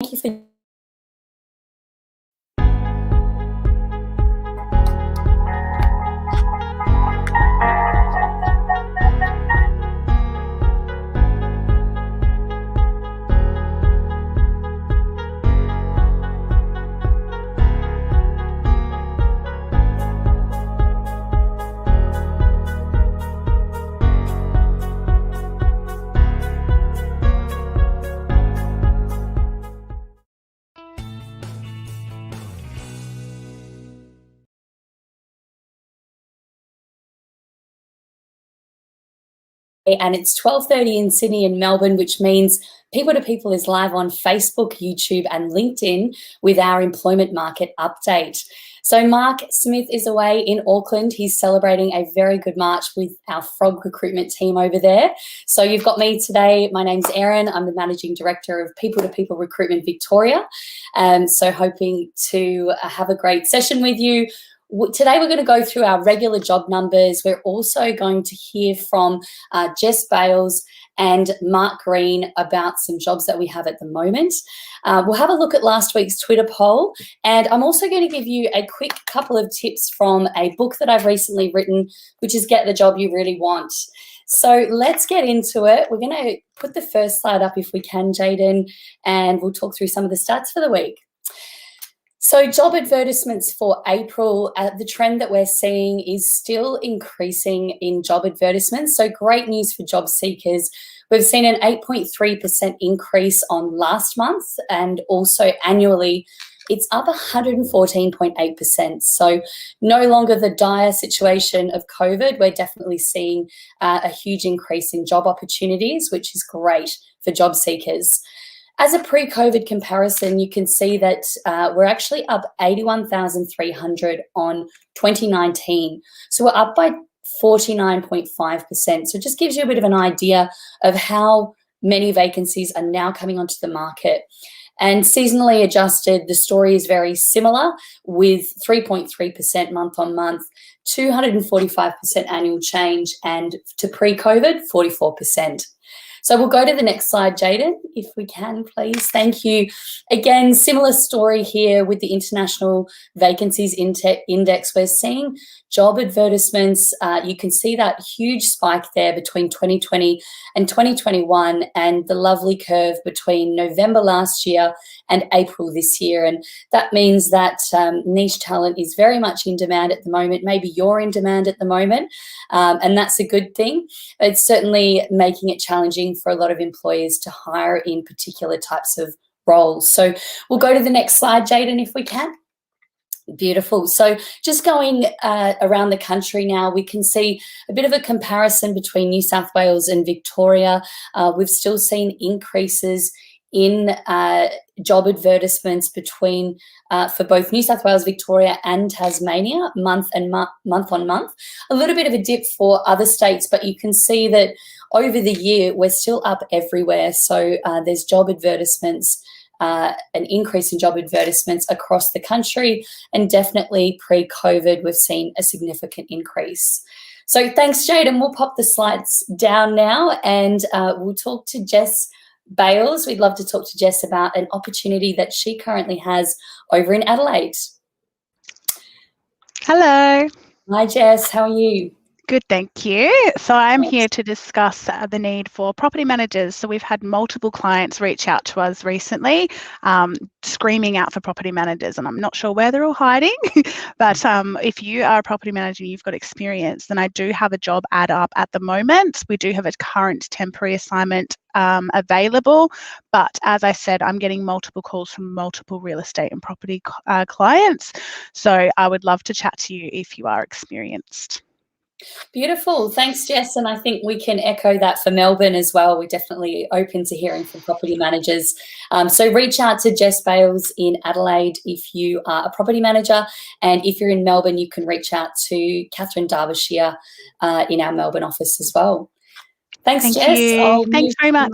Thank you for and it's 12:30 in Sydney and Melbourne, which means People to People is live on Facebook, YouTube, and LinkedIn with our employment market update. So Mark Smith is away in Auckland. He's celebrating a very good March with our Frog recruitment team over there. So you've got me today. My name's Erin. I'm the Managing Director of People to People Recruitment Victoria. So hoping to have a great session with you. Today we're going to go through our regular job numbers. We're also going to hear from Jess Bales and Mark Green about some jobs that we have at the moment. We'll have a look at last week's Twitter poll, and I'm also going to give you a quick couple of tips from a book that I've recently written, which is Get the Job You Really Want. So let's get into it. We're going to put the first slide up if we can, Jaden, and we'll talk through some of the stats for the week. So job advertisements for April, the trend that we're seeing is still increasing in job advertisements. So great news for job seekers. We've seen an 8.3% increase on last month, and also annually it's up 114.8%. So no longer the dire situation of COVID. We're definitely seeing a huge increase in job opportunities, which is great for job seekers. As a pre-COVID comparison, you can see that we're actually up 81,300 on 2019. So we're up by 49.5%. So it just gives you a bit of an idea of how many vacancies are now coming onto the market. And seasonally adjusted, the story is very similar, with 3.3% month on month, 245% annual change, and to pre-COVID, 44%. So we'll go to the next slide, Jaden, if we can, please. Thank you. Again, similar story here with the International Vacancies Index. We're seeing job advertisements. You can see that huge spike there between 2020 and 2021, and the lovely curve between November last year and April this year. And that means that niche talent is very much in demand at the moment. Maybe you're in demand at the moment, and that's a good thing. It's certainly making it challenging for a lot of employers to hire in particular types of roles. So we'll go to the next slide, Jaden, if we can. Beautiful. So just going around the country now, we can see a bit of a comparison between New South Wales and Victoria. We've still seen increases in job advertisements between for both New South Wales, Victoria and Tasmania, month on month. A little bit of a dip for other states, but you can see that over the year we're still up everywhere. So there's job advertisements, an increase in job advertisements across the country, and definitely pre-COVID we've seen a significant increase. So thanks, Jaden. We'll pop the slides down now, and we'll talk to Jess Bales. We'd love to talk to Jess about an opportunity that she currently has over in Adelaide. Hello. Hi, Jess. How are you? Good, thank you. So I'm here to discuss the need for property managers. So we've had multiple clients reach out to us recently, screaming out for property managers, and I'm not sure where they're all hiding, but if you are a property manager and you've got experience, then I do have a job ad up at the moment. We do have a current temporary assignment available, but as I said, I'm getting multiple calls from multiple real estate and property clients. So I would love to chat to you if you are experienced. Beautiful. Thanks, Jess. And I think we can echo that for Melbourne as well. We're definitely open to hearing from property managers. So reach out to Jess Bales in Adelaide if you are a property manager. And if you're in Melbourne, you can reach out to Catherine Derbyshire in our Melbourne office as well. Thanks, Jess. Thanks very much.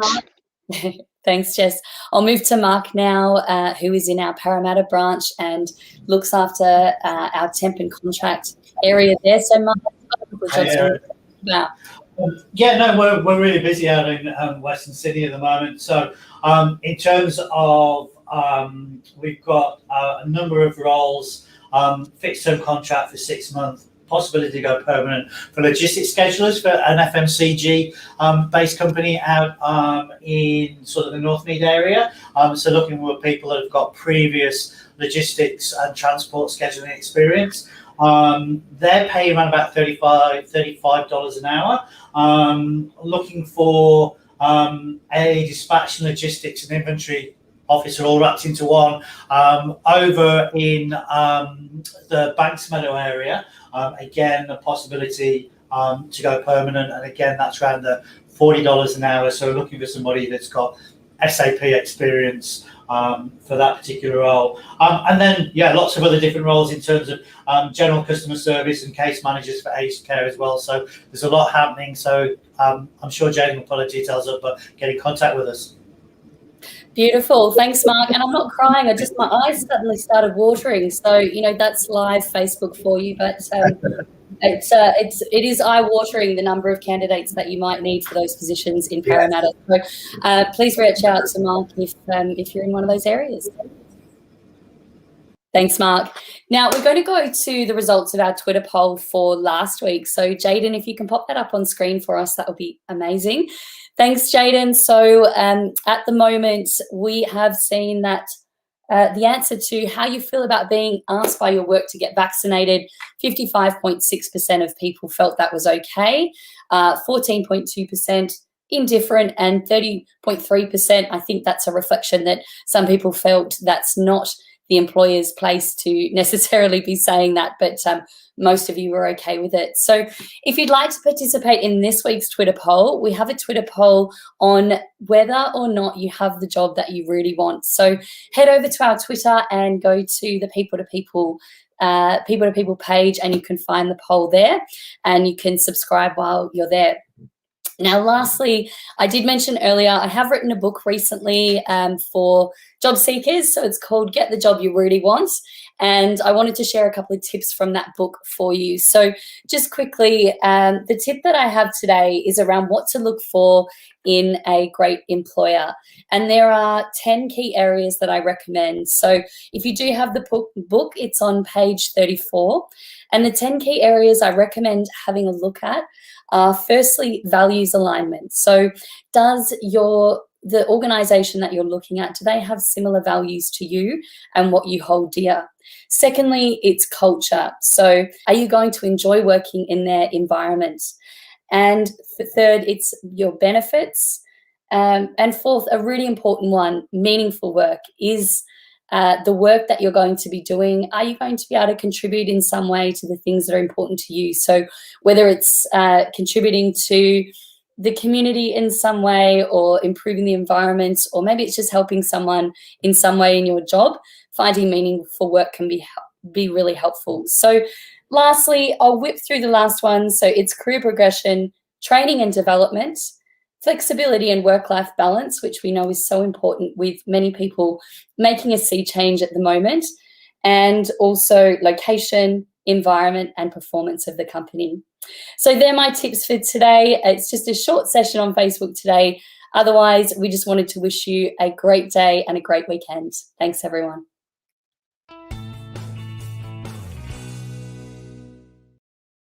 Thanks, Jess. I'll move to Mark now, who is in our Parramatta branch and looks after our temp and contract area there. So, Mark, we're really busy out in Western Sydney at the moment. So in terms of a number of roles, fixed term contract for 6 months, possibility to go permanent for logistics schedulers for an FMCG based company out in sort of the Northmead area. So looking for people that have got previous logistics and transport scheduling experience. They're paying around about $35 an hour. Looking for a dispatch and logistics and inventory officer all wrapped into one over in the Banksmeadow area. Again, a possibility to go permanent, and again, that's around the $40 an hour. So we're looking for somebody that's got SAP experience for that particular role. And then, yeah, lots of other different roles in terms of general customer service and case managers for aged care as well. So there's a lot happening. So I'm sure Jaden will put the details up, but get in contact with us. Beautiful. Thanks, Mark. And I'm not crying. My eyes suddenly started watering. So, that's live Facebook for you. But it is eye-watering, the number of candidates that you might need for those positions in Parramatta. So please reach out to Mark if you're in one of those areas. Thanks, Mark. Now, we're going to go to the results of our Twitter poll for last week. So, Jaden, if you can pop that up on screen for us, that would be amazing. Thanks, Jaden. So, at the moment, we have seen that the answer to how you feel about being asked by your work to get vaccinated, 55.6% of people felt that was okay, 14.2% indifferent, and 30.3%, I think that's a reflection that some people felt that's not the employer's place to necessarily be saying that, but most of you were okay with it. So if you'd like to participate in this week's Twitter poll, we have a Twitter poll on whether or not you have the job that you really want. So head over to our Twitter and go to the People2People page, and you can find the poll there, and you can subscribe while you're there. Now, lastly, I did mention earlier, I have written a book recently for job seekers. So it's called Get the Job You Really Want. And I wanted to share a couple of tips from that book for you. So just quickly, the tip that I have today is around what to look for in a great employer. And there are 10 key areas that I recommend. So if you do have the book, it's on page 34. And the 10 key areas I recommend having a look at are, firstly, values alignment. So does the organization that you're looking at, do they have similar values to you and what you hold dear? Secondly, it's culture. So are you going to enjoy working in their environment? And third, it's your benefits. And fourth, a really important one, meaningful work. Is the work that you're going to be doing, are you going to be able to contribute in some way to the things that are important to you? So whether it's contributing to the community in some way, or improving the environment, or maybe it's just helping someone in some way in your job, finding meaningful work can be really helpful. So lastly, I'll whip through the last one. So it's career progression, training and development, flexibility and work-life balance, which we know is so important with many people making a sea change at the moment, and also location, environment, and performance of the company. So they're my tips for today. It's just a short session on Facebook today. Otherwise, we just wanted to wish you a great day and a great weekend. Thanks, everyone.